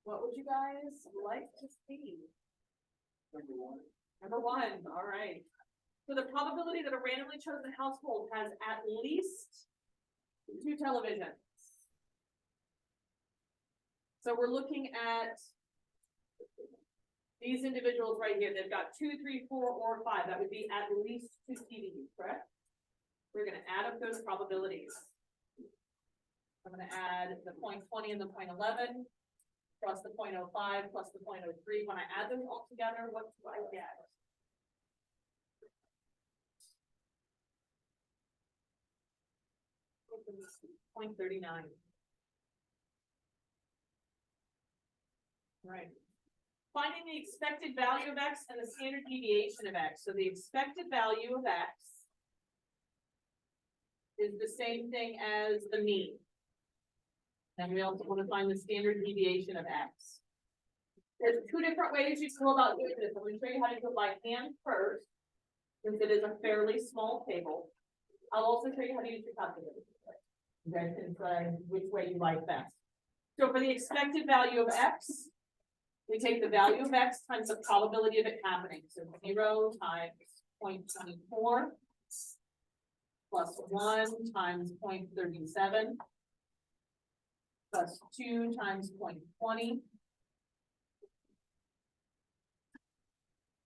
What would you guys like to see? Number one, all right. So the probability that a randomly chosen household has at least 2 televisions. So we're looking at these individuals right here. They've got 2, 3, 4, or 5. That would be at least 2 TVs, correct? We're going to add up those probabilities. I'm going to add the 0.20 and the 0.11 plus the 0.05 plus the 0.03. When I add them all together, what do I get? 0.39. Right. Finding the expected value of X and the standard deviation of X. So the expected value of X is the same thing as the mean. And we also want to find the standard deviation of X. There's 2 different ways you can go about doing this. I'm going to show you how to do it by hand first, since it is a fairly small table. I'll also show you how to use your calculator. You guys can decide which way you like best. So for the expected value of X, we take the value of X times the probability of it happening. So 0 times 0.24 plus 1 times 0.37 plus 2 times 0.20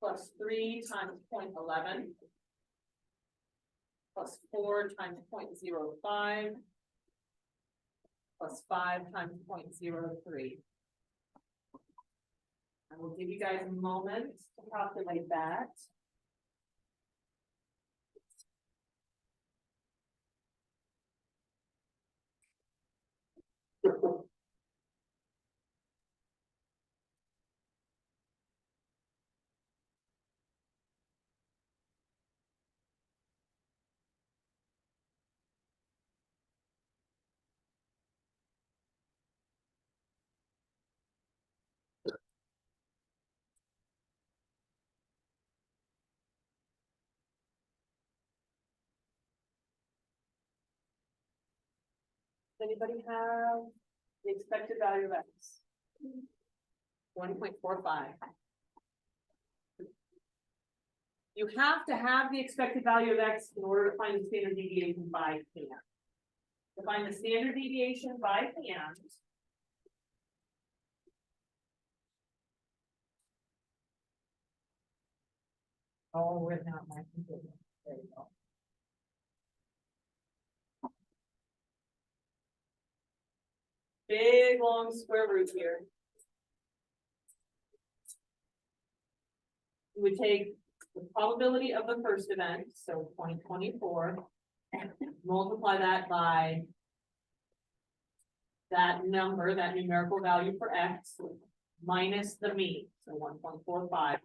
plus 3 times 0.11 plus 4 times 0.05 plus 5 times 0.03. I will give you guys a moment to calculate that. Does anybody have the expected value of X? 1.45. You have to have the expected value of X in order to find the standard deviation by hand. To find the standard deviation by hand, all written out my computer. There you go. Big long square root here. We would take the probability of the first event, so 0.24, multiply that by that number, that numerical value for X, minus the mean, so 1.45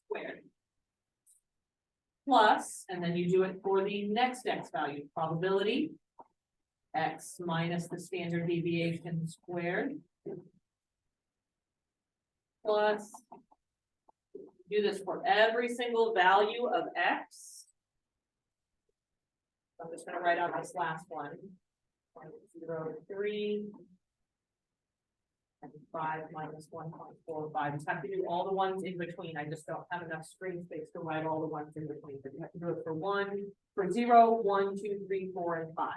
squared. Plus, and then you do it for the next X value, probability, X minus the standard deviation squared, plus, do this for every single value of X. I'm just going to write out this last one. 0.03 and 5 minus 1.45. Just have to do all the ones in between. I just don't have enough screen space to write all the ones in between. But you have to do it for 0, 1, 2, 3, 4, and 5.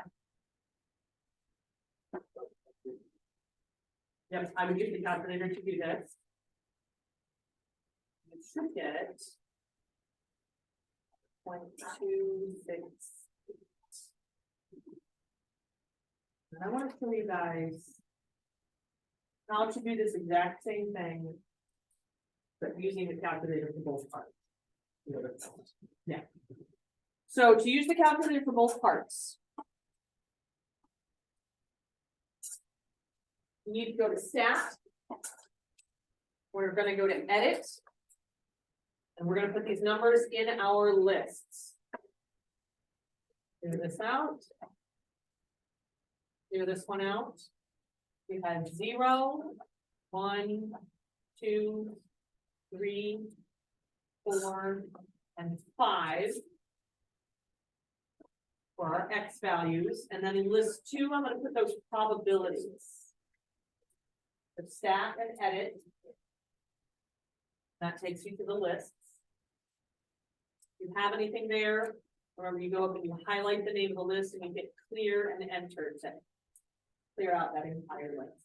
Yep, I would use the calculator to do this. You should get 0.26. And I want to show you guys how to do this exact same thing, but using the calculator for both parts. Yeah. So to use the calculator for both parts, you need to go to Stat. We're going to go to Edit. And we're going to put these numbers in our lists. Figure this out. Figure this one out. We had 0, 1, 2, 3, 4, and 5. for our X values, and then in list 2, I'm gonna put those probabilities. The stat and edit. That takes you to the lists. If you have anything there, remember you go up and you highlight the name of the list and you hit clear and enter to clear out that entire list.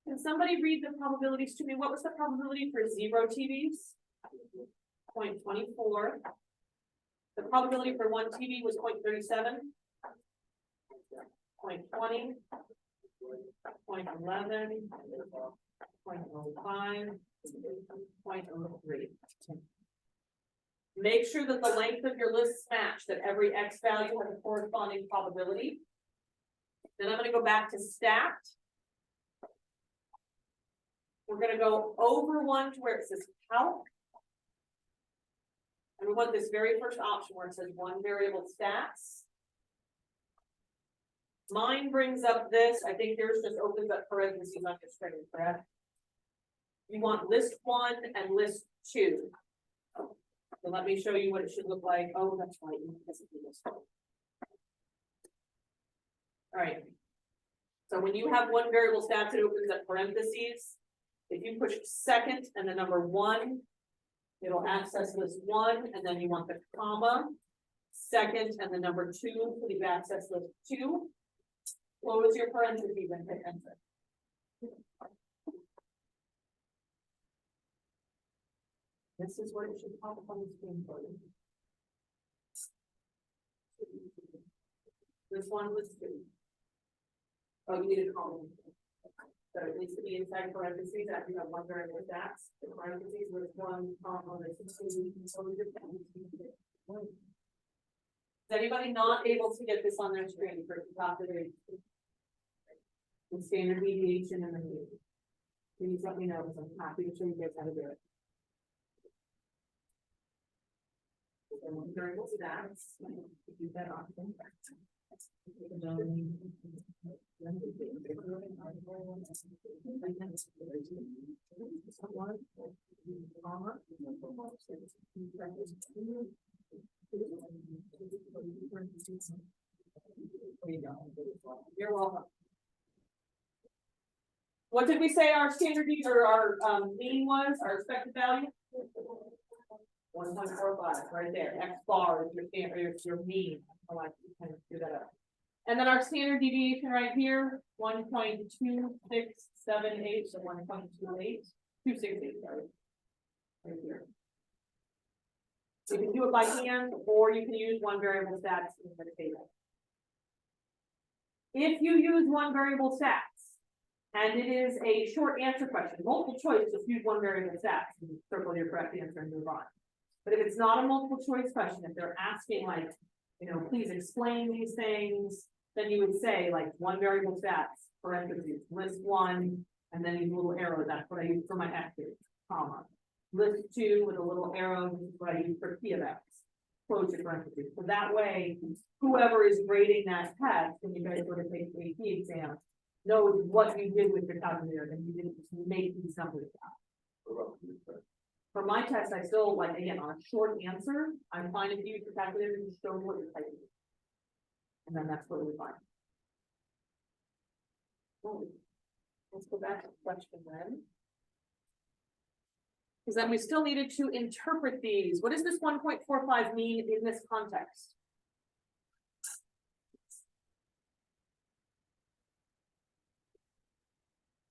Can somebody read the probabilities to me? What was the probability for 0 TVs? 0.24. The probability for 1 TV was 0.37. 0.20. 0.11. 0.05. 0.03. Make sure that the length of your lists match, that every X value has a corresponding probability. Then I'm going to go back to stacked. We're going to go over 1 to where it says calc. And we want this very first option where it says 1 variable stats. Mine brings up this. I think yours just opens up parentheses on your screen, correct? You want list 1 and list 2. So let me show you what it should look like. Oh, that's right. All right. So when you have 1 variable stats, it opens up parentheses. If you push second and the number 1, it'll access list 1, and then you want the comma, second and the number 2, so you access list 2. Close your parentheses and hit enter. This is what it should pop up on the screen for you. This one was 2. Oh, you need a column. So it needs to be inside parentheses after you have 1 variable stats. The parentheses with 1 comma, is anybody not able to get this on their screen for the top of the standard deviation and the mean? Please let me know because I'm happy to show you guys how to do it. So 1 variable stats. Do that often. You're welcome. What did we say our standard or our mean was? Our expected value? 1.45 right there. X bar is your standard, your mean. I like to kind of do that up. And then our standard deviation right here, 1.2678, so 1.28, 268, sorry. Right here. So you can do it by hand, or you can use 1 variable stats in the table. If you use 1 variable stats, and it is a short answer question, multiple choice, just use 1 variable stats and circle your correct answer and move on. But if it's not a multiple choice question, if they're asking like, you know, please explain these things, then you would say like 1 variable stats, parentheses, list 1, and then these little arrows, that's what I use for my X's, comma. List 2 with a little arrow, this is what I use for P of X, close your parentheses. So that way, whoever is grading that test, when you guys go to take the AP exam, knows what you did with your calculator, and you didn't just make these numbers up. For my test, I still, like, again, on a short answer, I'm fine if you use your calculator and just show me what you're typing. And then that's what we find. Let's go back to the question then. Because then we still needed to interpret these. What does this 1.45 mean in this context?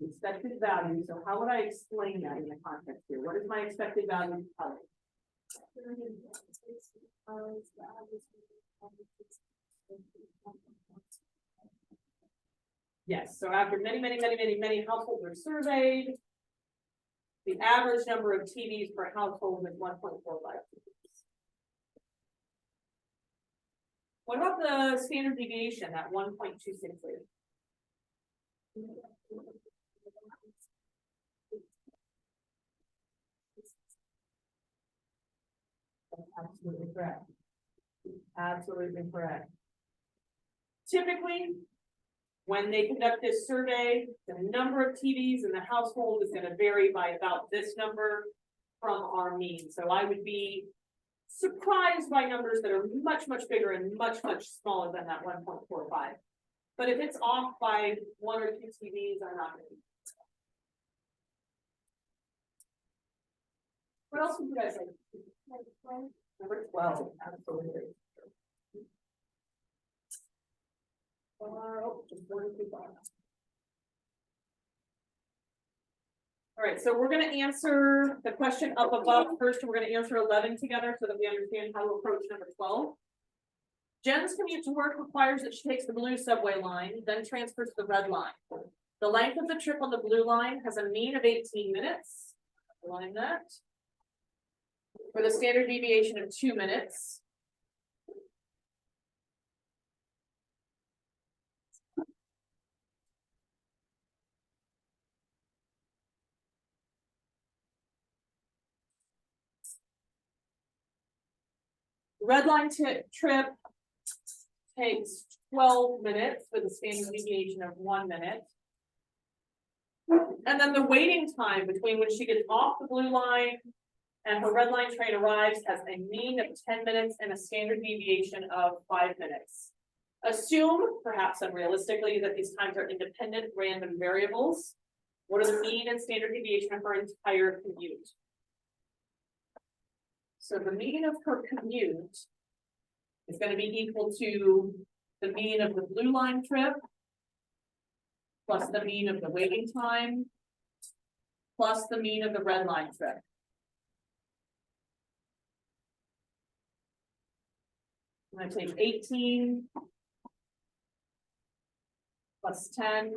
Expected value. So how would I explain that in the context here? What is my expected value color? Yes, so after many households are surveyed, the average number of TVs per household is 1.45. What about the standard deviation at 1.268? Absolutely correct. Absolutely correct. Typically, when they conduct this survey, the number of TVs in the household is going to vary by about this number from our mean. So I would be surprised by numbers that are much, much bigger and much, much smaller than that 1.45. But if it's off by 1 or 2 TVs, I'm not gonna be. What else would you guys like? Number 12, absolutely. Just 1 or 2 thoughts. All right, so we're gonna answer the question up above first, and we're gonna answer 11 together so that we understand how to approach number 12. Jen's commute to work requires that she takes the blue subway line, then transfers to the red line. The length of the trip on the blue line has a mean of 18 minutes. Line that. With a standard deviation of 2 minutes. Red line trip takes 12 minutes with a standard deviation of 1 minute. And then the waiting time between when she gets off the blue line and her red line train arrives has a mean of 10 minutes and a standard deviation of 5 minutes. Assume, perhaps unrealistically, that these times are independent random variables. What are the mean and standard deviation of her entire commute? So the mean of her commute is going to be equal to the mean of the blue line trip plus the mean of the waiting time plus the mean of the red line trip. I'm going to take 18 plus 10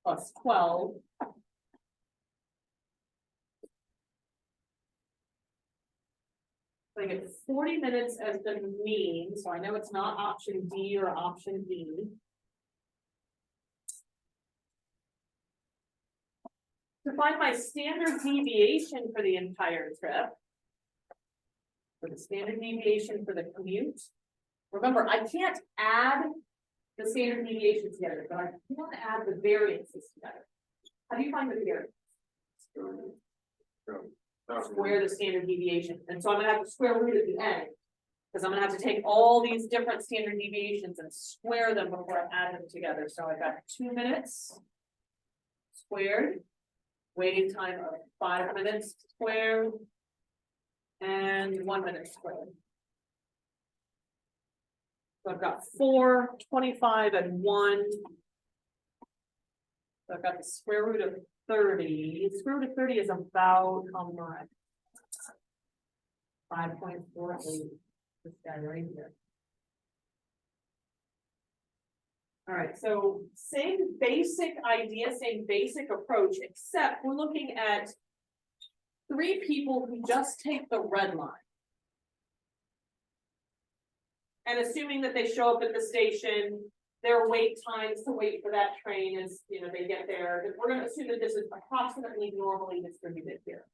plus 12. I get 40 minutes as the mean, so I know it's not option D or option D. To find my standard deviation for the entire trip, for the standard deviation for the commute. Remember, I can't add the standard deviations together, but I want to add the variances together. How do you find the variance? Square the standard deviation, and so I'm gonna have to square root at the end, because I'm gonna have to take all these different standard deviations and square them before I add them together. So I got 2 minutes squared, waiting time of 5 minutes squared, and 1 minute squared. So I've got 4, 25, and 1. So I've got the square root of 30. Square root of 30 is about how much? 5.48. This guy right here. All right, so same basic idea, same basic approach, except we're looking at 3 people who just take the red line. And assuming that they show up at the station, their wait times to wait for that train is, you know, they get there. We're going to assume that this is approximately normally distributed here.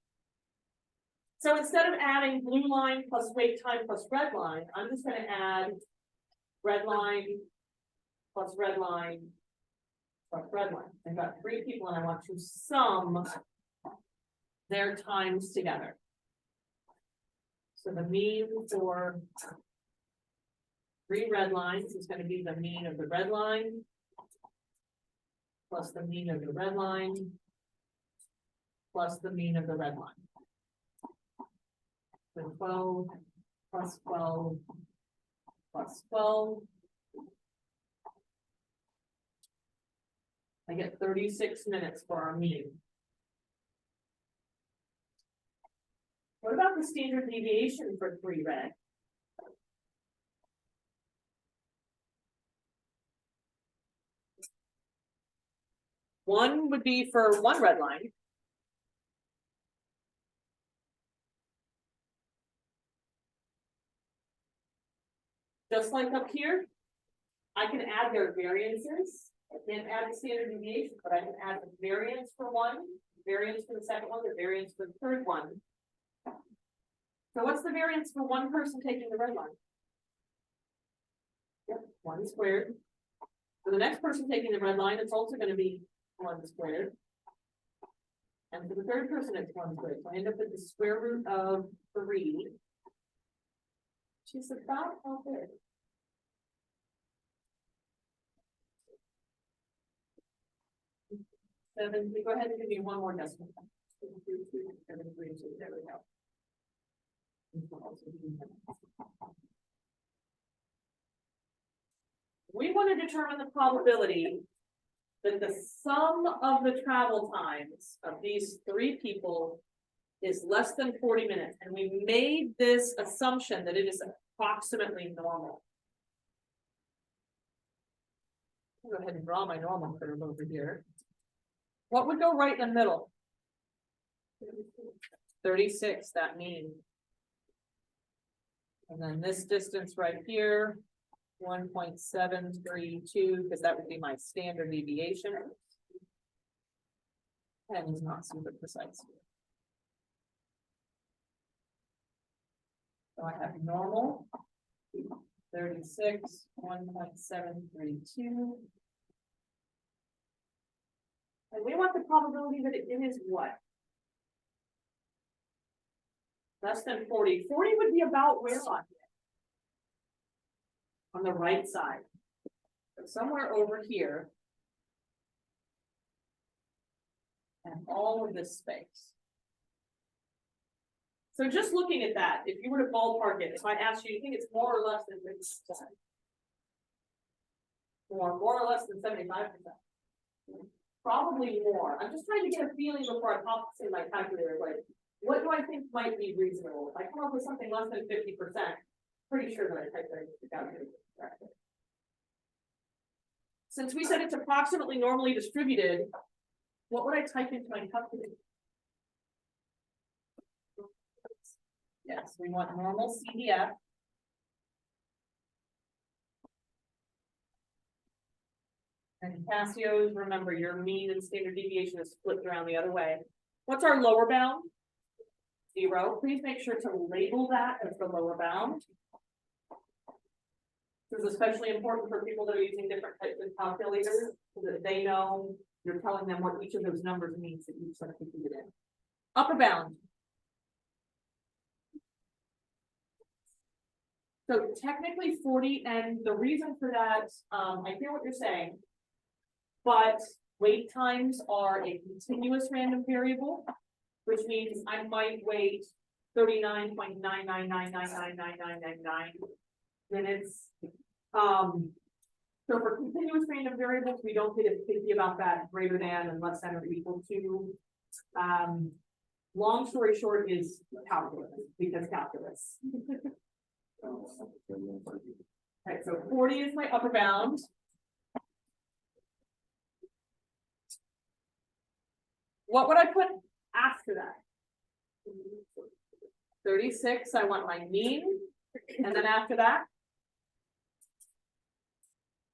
So instead of adding blue line plus wait time plus red line, I'm just going to add red line plus red line plus red line. I've got 3 people and I want to sum their times together. So the mean for 3 red lines is going to be the mean of the red line plus the mean of the red line plus the mean of the red line. So 12 plus 12 plus 12. I get 36 minutes for our mean. What about the standard deviation for 3 red? One would be for 1 red line. Just like up here, I can add their variances. I can't add the standard deviation, but I can add the variance for 1, variance for the second one, the variance for the third one. So what's the variance for 1 person taking the red line? Yep, 1 squared. For the next person taking the red line, it's also going to be 1 squared. And for the third person, it's 1 squared. So I end up with the square root of 3 She's about how big? Seven, go ahead and give me one more decimal. 7.32. There we go. We want to determine the probability that the sum of the travel times of these three people is less than 40 minutes. And we made this assumption that it is approximately normal. I'll go ahead and draw my normal curve over here. What would go right in the middle? 36, that mean. And then this distance right here, 1.732, because that would be my standard deviation. And is not super precise. So I have normal, 36, 1.732. And we want the probability that it is what? Less than 40. 40 would be about where on here? On the right side. So somewhere over here. And all of this space. So just looking at that, if you were to ballpark it, if I asked you, you think it's more or less than 50%? More or less than 75%? Probably more. I'm just trying to get a feeling before I pop this in my calculator, like, what do I think might be reasonable? If I come up with something less than 50%, pretty sure that I typed that into the calculator correctly. Since we said it's approximately normally distributed, what would I type into my calculator? Yes, we want normal CDF. And Casio's, remember your mean and standard deviation is flipped around the other way. What's our lower bound? 0. Please make sure to label that as the lower bound. This is especially important for people that are using different types of calculators so that they know you're telling them what each of those numbers means that you sort of compute it in. Upper bound. So technically 40, and the reason for that, I hear what you're saying, but wait times are a continuous random variable, which means I might wait 39.999999999 minutes. So for continuous random variables, we don't get picky about that greater than and less than or equal to. Long story short is calculus, because calculus. Right, so 40 is my upper bound. What would I put after that? 36, I want my mean. And then after that,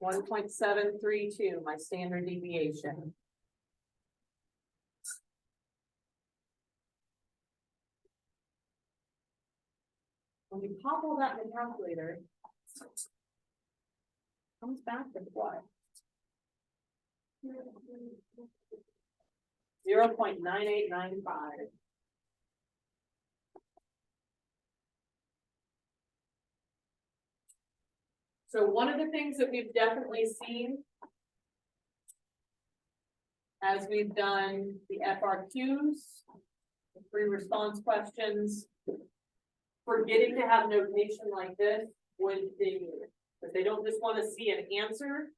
1.732, my standard deviation. When you pop all that in the calculator, comes back to what? 0.9895. So one of the things that we've definitely seen as we've done the FRQs, the free response questions, forgetting to have notation like this would be, but they don't just want to see an answer,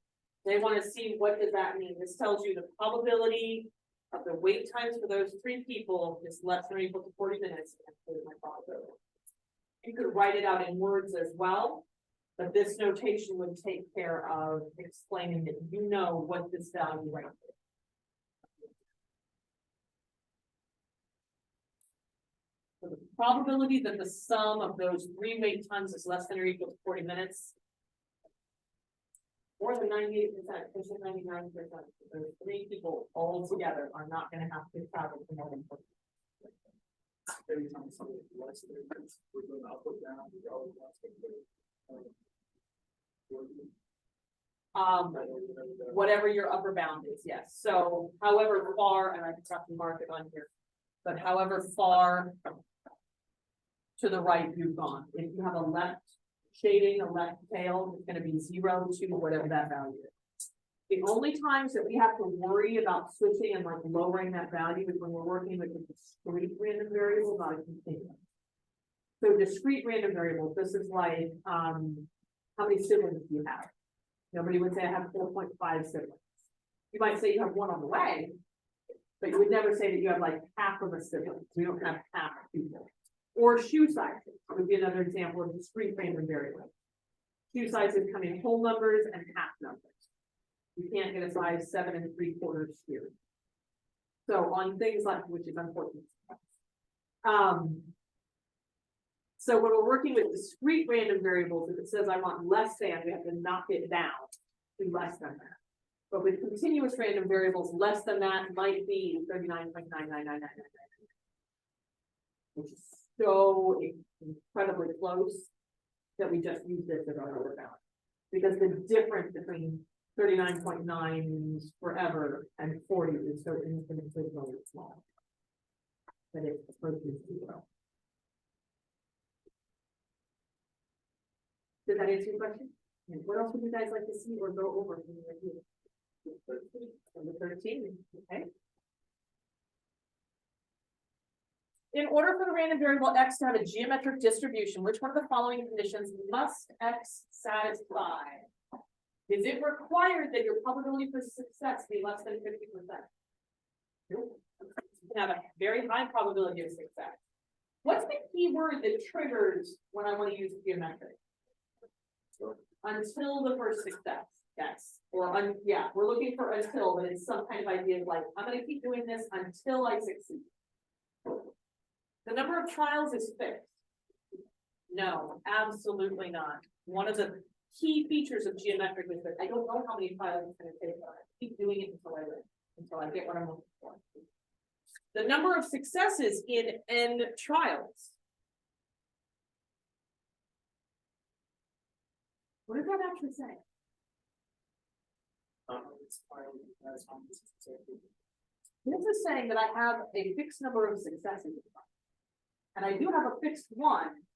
they want to see what does that mean. This tells you the probability of the wait times for those three people is less than or equal to 40 minutes. My probability. You could write it out in words as well, but this notation would take care of explaining that you know what this value right is. So the probability that the sum of those three wait times is less than or equal to 40 minutes, more than 98%, pushing 99%. Those three people all together are not going to have to travel for more than 40 minutes. Whatever your upper bound is, yes. So however far, and I forgot to mark it on here, but however far to the right you've gone. If you have a left shading, a left tail, it's gonna be 0 to whatever that value is. The only times that we have to worry about switching and like lowering that value is when we're working with a discrete random variable, not a continuous. So discrete random variables, this is like, how many siblings do you have? Nobody would say I have 4.5 siblings. You might say you have one on the way, but you would never say that you have like half of a sibling. We don't have half people. Or shoe sizes would be another example of discrete random variable. Shoe sizes come in whole numbers and half numbers. You can't get a size 7 3/4 here. So on things like, which is unfortunate. So when we're working with discrete random variables, if it says I want less than, we have to knock it down to less than that. But with continuous random variables, less than that might be 39.99999, which is so incredibly close that we just use this as our lower bound. Because the difference between 39.9 forever and 40 is so infinitely small that it approaches 0. Did that answer your question? And what else would you guys like to see or go over when you're here? Number 13, okay. In order for the random variable x to have a geometric distribution, which one of the following conditions must x satisfy? Is it required that your probability for success be less than 50%? Nope. You can have a very high probability of success. What's the key word that triggers when I want to use geometric? Until the first success, yes. Or yeah, we're looking for until, but it's some kind of idea of like, I'm gonna keep doing this until I succeed. The number of trials is fixed. No, absolutely not. One of the key features of geometric is that I don't know how many trials it's gonna take, but I keep doing it until I get what I'm looking for. The number of successes in n trials. What does that actually say? This is saying that I have a fixed number of successes, and I do have a fixed one,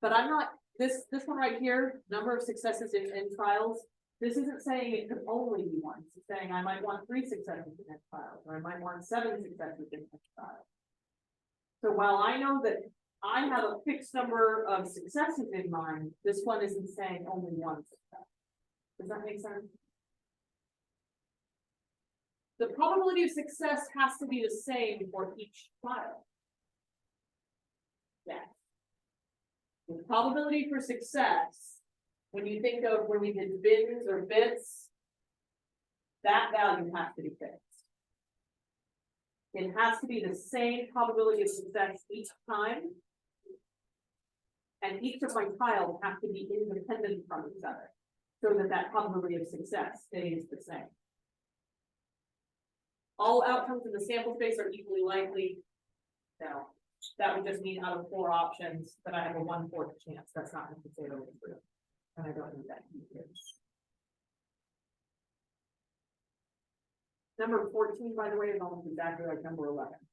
but I'm not, this one right here, number of successes in trials, this isn't saying it could only be one. It's saying I might want 3 successes in next trials, or I might want 7 successes in next trial. So while I know that I have a fixed number of successes in mind, this one isn't saying only one success. Does that make sense? The probability of success has to be the same for each trial. Yes. The probability for success, when you think of when we did bins or bits, that value has to be fixed. It has to be the same probability of success each time. And each of my trials have to be independent from each other, so that that probability of success stays the same. All outcomes in the sample space are equally likely. No, that would just mean out of 4 options that I have a 1/4 chance. That's not necessarily true, and I don't need that here. Number 14, by the way, is almost exactly like number 11.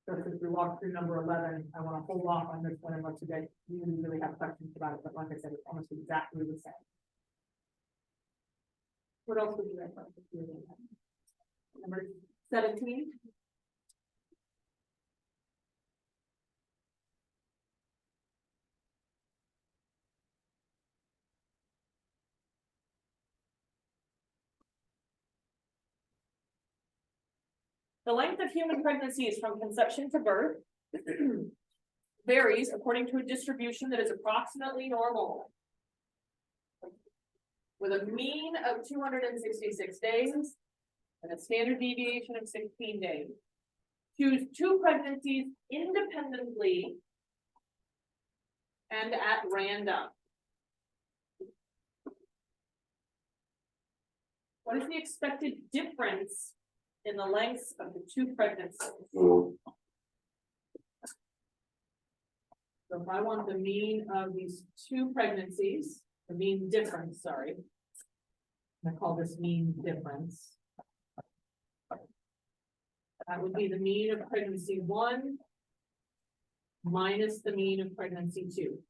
So since we walked through number 11, I want to hold off on this one unless you guys really have questions about it. But like I said, it's almost exactly the same. What else would you guys like to see? Number 17. The length of human pregnancies from conception to birth varies according to a distribution that is approximately normal, with a mean of 266 days and a standard deviation of 16 days. Choose 2 pregnancies independently and at random. What is the expected difference in the lengths of the 2 pregnancies? So if I want the mean of these 2 pregnancies, the mean difference, sorry, I call this mean difference. That would be the mean of pregnancy 1 minus the mean of pregnancy 2.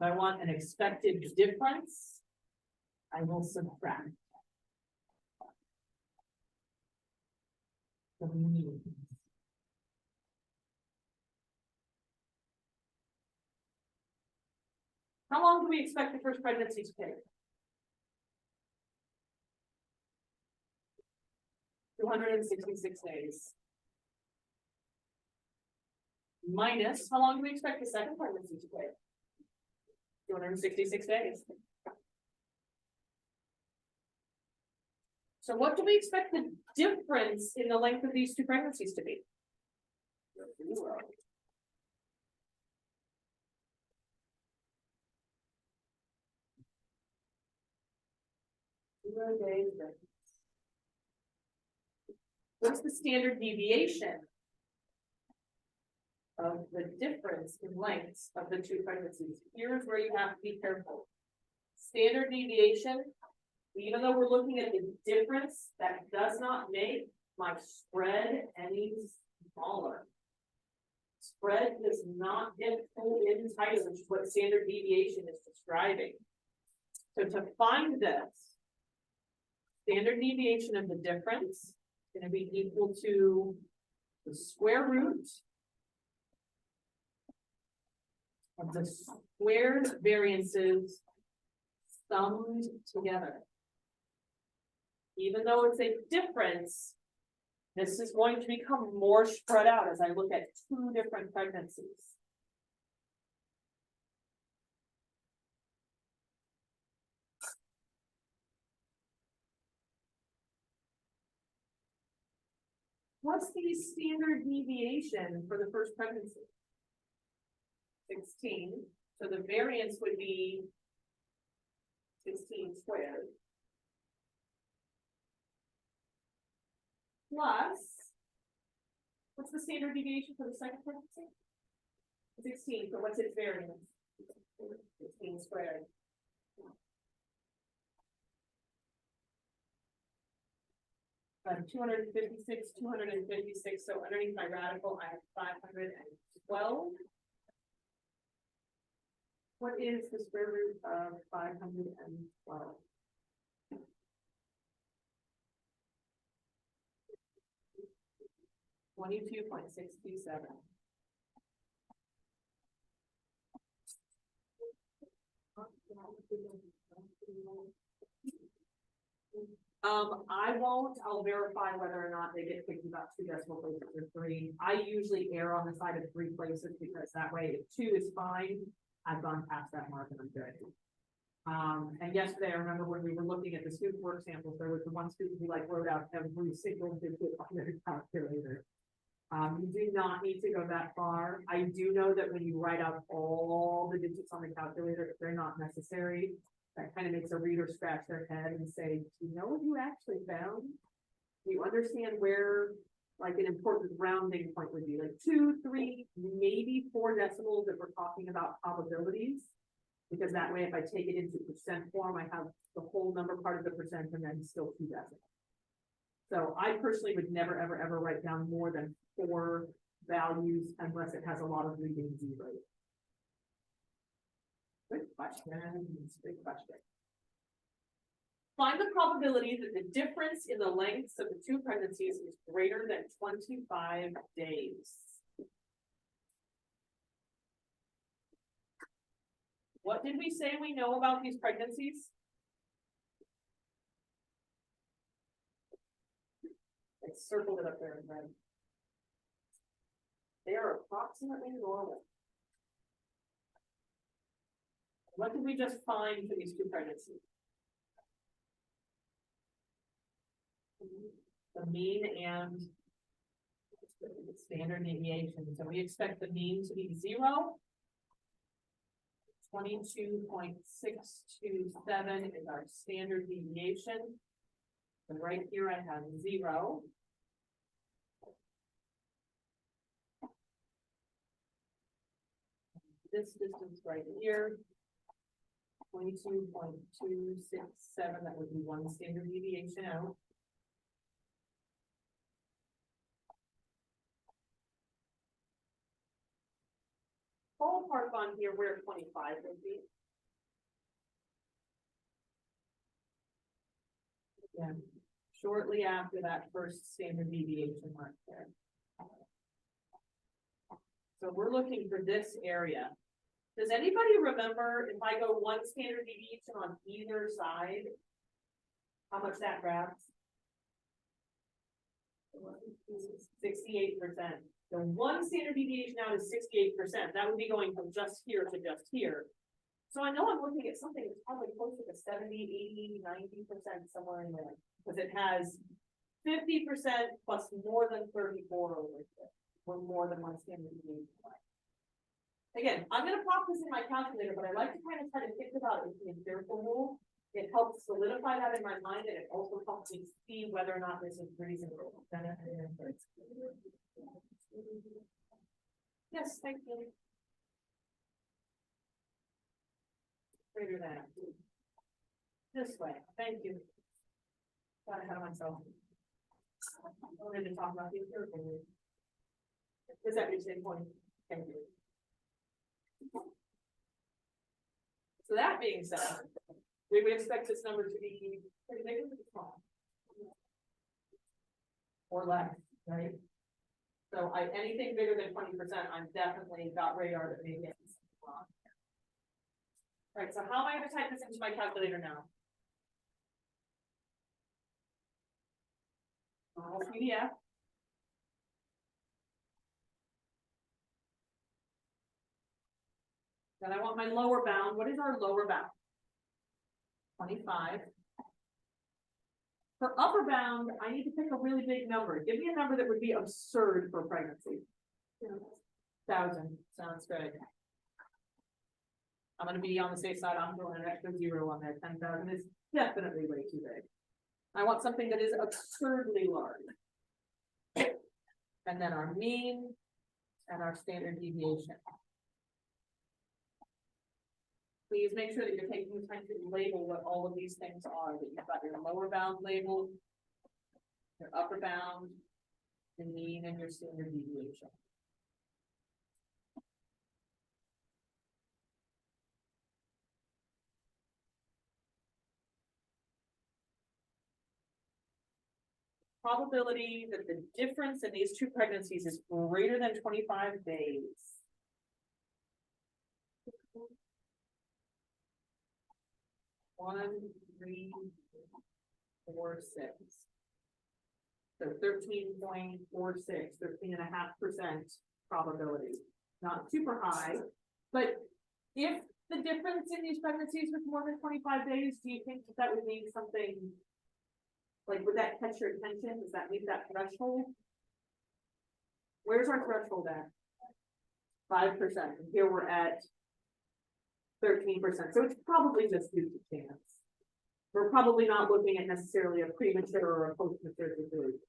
I want an expected difference, I will subtract. The mean. How long do we expect the first pregnancy to take? 266 days. Minus, how long do we expect the second pregnancy to take? 266 days. So what do we expect the difference in the length of these two pregnancies to be? 0. What's the standard deviation of the difference in lengths of the two pregnancies? Here's where you have to be careful. Standard deviation, even though we're looking at the difference, that does not make my spread any smaller. Spread does not get pulled in tighter, which is what standard deviation is describing. So to find this, standard deviation of the difference is going to be equal to the square root of the squared variances summed together. Even though it's a difference, this is going to become more spread out as I look at two different pregnancies. What's the standard deviation for the first pregnancy? 16. So the variance would be 16 squared. Plus, what's the standard deviation for the second pregnancy? 16, so what's its variance? 16 squared. I have 256, 256, so underneath my radical, I have 512. What is the square root of 512? 22.627. I'll verify whether or not they get picked about 2 decimal places or 3. I usually err on the side of 3 places because that way if 2 is fine, I've gone past that mark and I'm good. And yesterday I remember when we were looking at the student work samples, there was the one student who like wrote out every single digit on their calculator. You do not need to go that far. I do know that when you write out all the digits on the calculator, if they're not necessary, that kind of makes a reader scratch their head and say, do you know what you actually found? Do you understand where like an important rounding point would be? Like 2, 3, maybe 4 decimals if we're talking about probabilities. Because that way, if I take it into percent form, I have the whole number part of the percent and then still 2 decimals. So I personally would never, ever, ever write down more than 4 values unless it has a lot of leading zeros. Good question. Good question. Find the probability that the difference in the lengths of the 2 pregnancies is greater than 25 days. What did we say we know about these pregnancies? I circled it up there in red. They are approximately normal. What did we just find for these 2 pregnancies? The mean and the standard deviation. So we expect the mean to be 0. 22.627 is our standard deviation. And right here I have 0. This distance right here, 22.267, that would be 1 standard deviation out. ballpark on here where 25 would be. Yeah, shortly after that first standard deviation mark there. So we're looking for this area. Does anybody remember if I go one standard deviation on either side, how much that grabs? 68%. So one standard deviation out is 68%. That would be going from just here to just here. So I know I'm looking at something that's probably closer to 70, 80, 90%, somewhere in there. Because it has 50% plus more than 34 over here, or more than one standard deviation. Again, I'm gonna pop this in my calculator, but I like to kind of try to think about it with the empirical rule. It helps solidify that in my mind, and it also helps me see whether or not this is reasonable. Yes, thank you. Greater than. This way, thank you. Got ahead of myself. I wanted to talk about the empirical rule. Is that your same point? Thank you. So that being said, we would expect this number to be pretty big or small, or less, right? So anything bigger than 20%, I'm definitely got radar that may get wrong. All right, so how am I going to type this into my calculator now? PDF. Then I want my lower bound. What is our lower bound? 25. For upper bound, I need to pick a really big number. Give me a number that would be absurd for pregnancy. 1,000. Sounds good. I'm going to be on the safe side. I'm throwing an extra 0 on there. 10,000 is definitely way too big. I want something that is absurdly large. And then our mean and our standard deviation. Please make sure that you're taking the time to label what all of these things are. That you've got your lower bound labeled, your upper bound, the mean, and your standard deviation. Probability that the difference in these two pregnancies is greater than 25 days. 1, 3, 4, 6. So 13.46, 13.5% probability. Not super high, but if the difference in these pregnancies was more than 25 days, do you think that would mean something? Like, would that catch your attention? Does that meet that threshold? Where's our threshold at? 5%. And here we're at 13%. So it's probably just due to chance. We're probably not looking at necessarily a premature or a post-mature situation.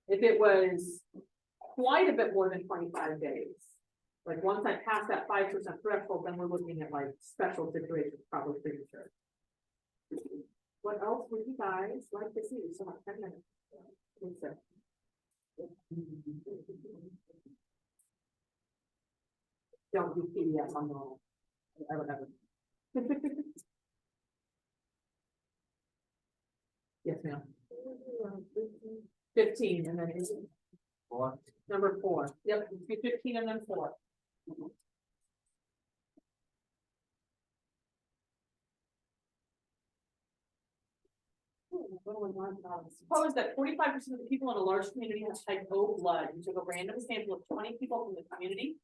If it was quite a bit more than 25 days, like once I pass that 5% threshold, then we're looking at like special situations, probably premature. What else would you guys like to see? So much 10 minutes. Don't do PDF on normal. I would never. Yes, ma'am. 15 and then is it 4. Number 4. Yep, 15 and then 4. Suppose that 45% of the people in a large community have type O blood. You took a random sample of 20 people from the community.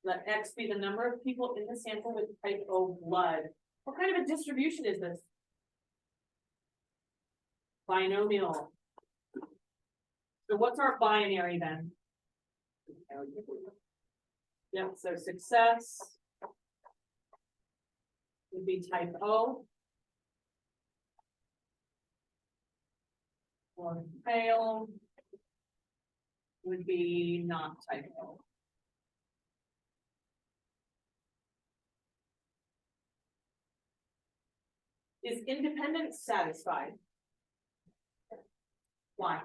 Let X be the number of people in the sample with type O blood. What kind of a distribution is this? Binomial. So what's our binary then? Yep, so success would be type O. Or fail would be not type O. Is independence satisfied? Why?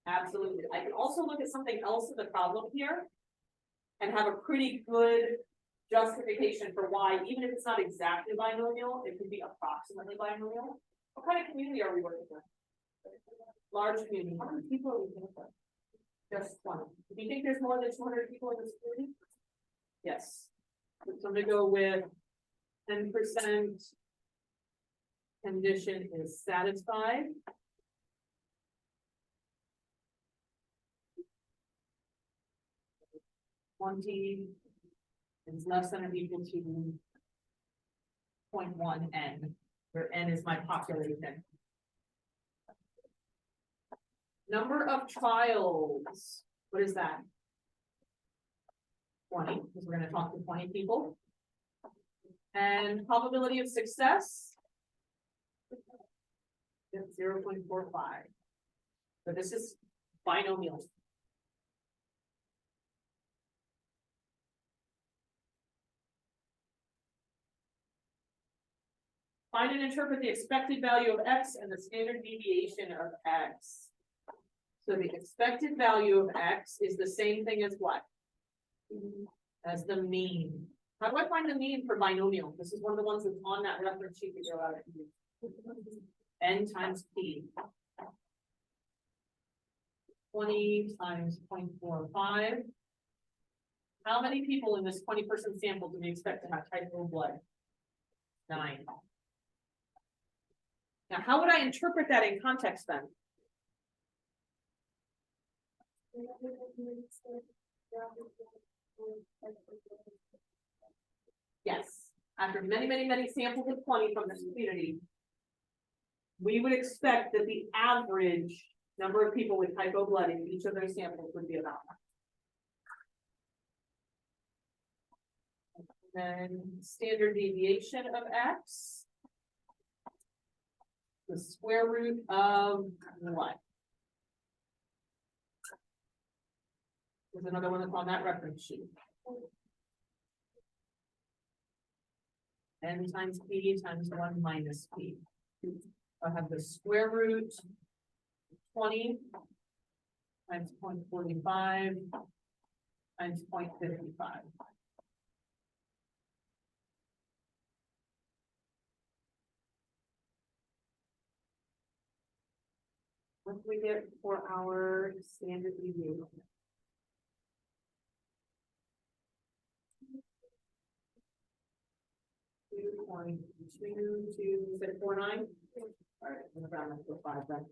Absolutely. I can also look at something else in the problem here and have a pretty good justification for why, even if it's not exactly binomial, it could be approximately binomial. What kind of community are we working with? Large community. How many people are we working with? Just 20. Do you think there's more than 200 people in this community? Yes. So I'm gonna go with 10% condition is satisfied. $20 is less than or equal to 0.1 n, where n is my population. Number of trials, what is that? 20, because we're going to talk to 20 people. And probability of success, 0.45. So this is binomial. Find and interpret the expected value of x and the standard deviation of x. So the expected value of x is the same thing as what? As the mean. How do I find the mean for binomial? This is one of the ones that's on that reference sheet that you're allowed to use. N times p. 20 times 0.45. How many people in this 20-person sample do we expect to have type O blood? 9. Now, how would I interpret that in context then? Yes, after many samples of 20 from this community, we would expect that the average number of people with type O blood in each of those samples would be about that. Then standard deviation of x, the square root of what? There's another one that's on that reference sheet. N times p times 1 minus p. I'll have the square root 20 times 0.45 times 0.55. What do we get for our standard deviation? You said 4.9? All right, I'm gonna round up to 5 then.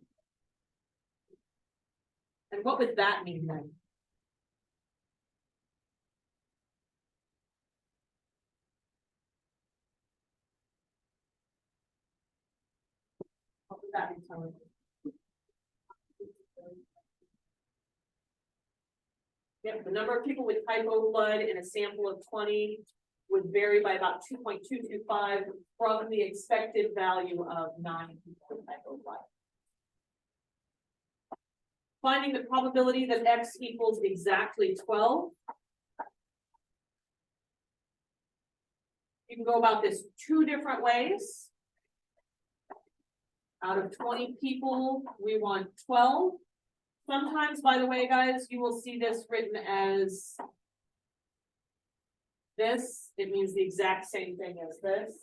And what would that mean then? What would that be telling me? Yep, the number of people with type O blood in a sample of 20 would vary by about 2.225 from the expected value of 9 people with type O blood. Finding the probability that x equals exactly 12. You can go about this 2 different ways. Out of 20 people, we want 12. Sometimes, by the way, guys, you will see this written as this. It means the exact same thing as this.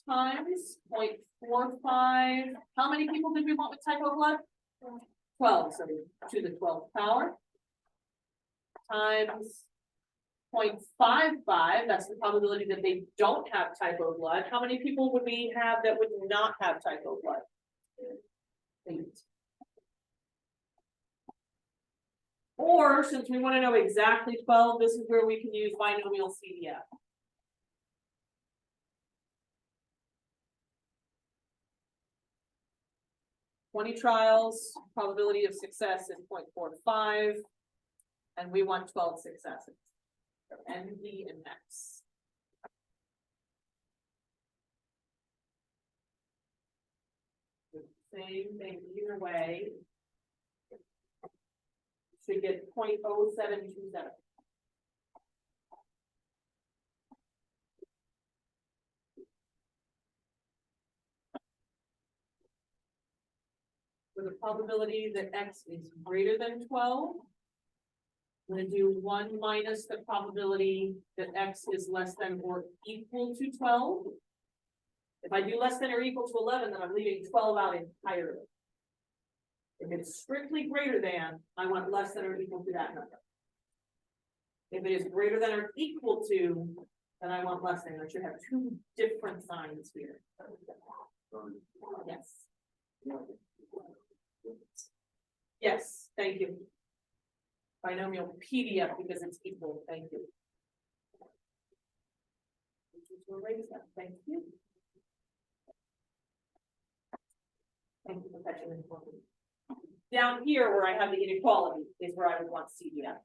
Times 0.45. How many people did we want with type O blood? 12, so to the 12th power. Times 0.55, that's the probability that they don't have type O blood. How many people would we have that would not have type O blood? 8. Or, since we want to know exactly 12, this is where we can use binomial CDF. Trials, probability of success is 0.45, and we want 12 successes. So N, P, and X. Same thing either way. Should get 0.0727. the probability that X is greater than 12. I'm gonna do 1 minus the probability that X is less than or equal to 12. If I do less than or equal to 11, then I'm leaving 12 out entirely. If it's strictly greater than, I want less than or equal to that number. If it is greater than or equal to, then I want less than. I should have two different signs here. Yes. Yes, thank you. Binomial PDF because it's equal, thank you. Erase that, thank you. Thank you for catching it for me. Down here where I have the inequality is where I would want CDF.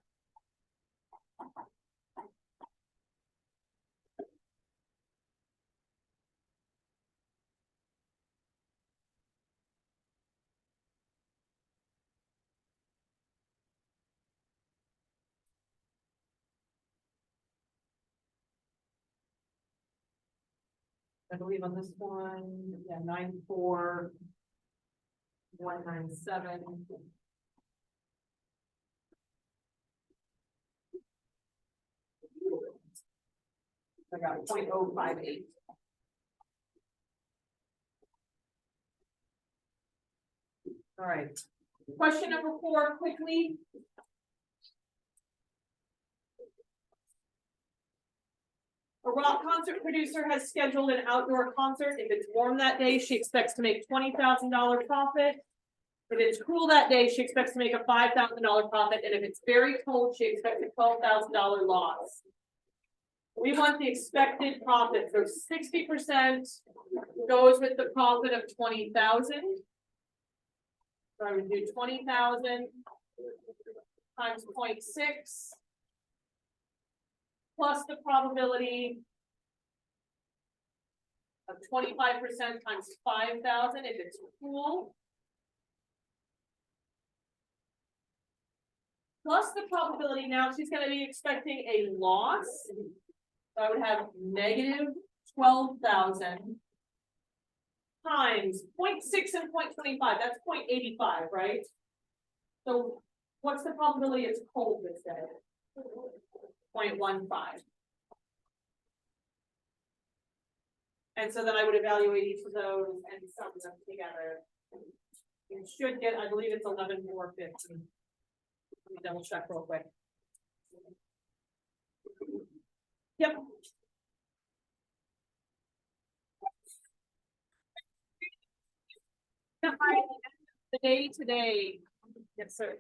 I believe on this one, yeah, 94197. I got 0.058. All right. Question number 4, quickly. A rock concert producer has scheduled an outdoor concert. If it's warm that day, she expects to make $20,000 profit. If it's cool that day, she expects to make a $5,000 profit. And if it's very cold, she expects a $12,000 loss. We want the expected profit. So 60% goes with the profit of 20,000. So I would do 20,000 times 0.6 plus the probability of 25% times 5,000 if it's cool. Plus the probability, now she's going to be expecting a loss. So I would have negative 12,000 times 0.6 and 0.25. That's 0.85, right? So what's the probability it's cold this day? 0.15. And so then I would evaluate each of those and sum them together. You should get, I believe it's 11,450. Let me double check real quick. Yep. The day today. Yes, sir.